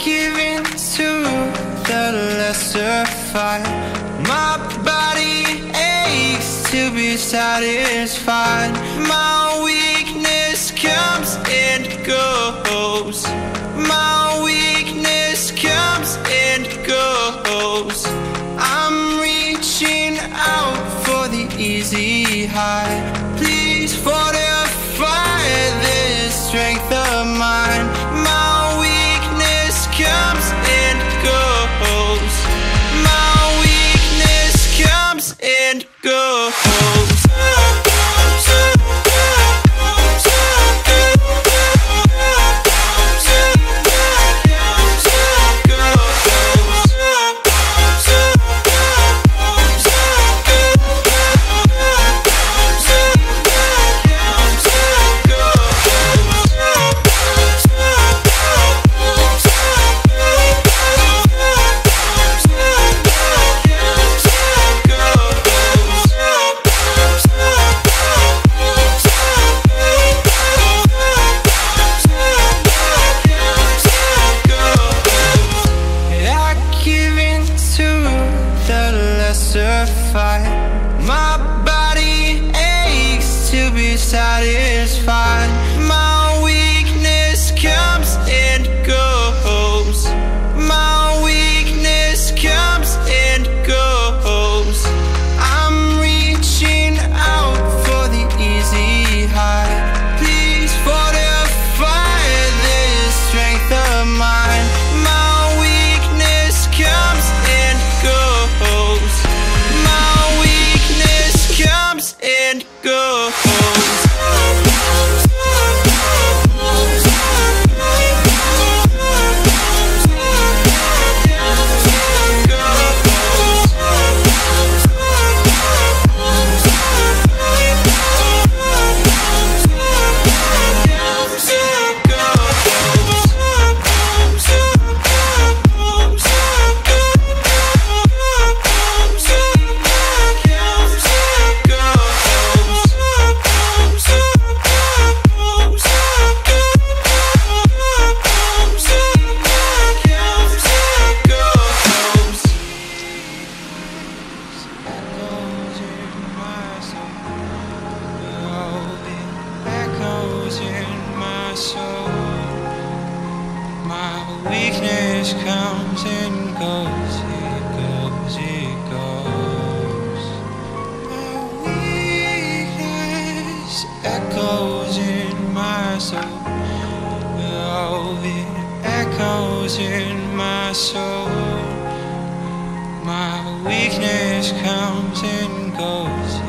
give in to the lesser fight. My body aches to be satisfied. My weakness comes and goes. My weakness comes and goes. I'm reaching out for the easy high. Please fortify this strength of mine. My weakness comes and goes. My weakness comes and goes. My body aches to be satisfied. My weakness comes and goes. My weakness comes and goes. I'm reaching out for the easy high. Please fortify this strength of mine. My weakness comes and goes. Comes and goes. Weakness comes and goes, it goes, it goes. My weakness echoes in my soul. Oh, it echoes in my soul. My weakness comes and goes.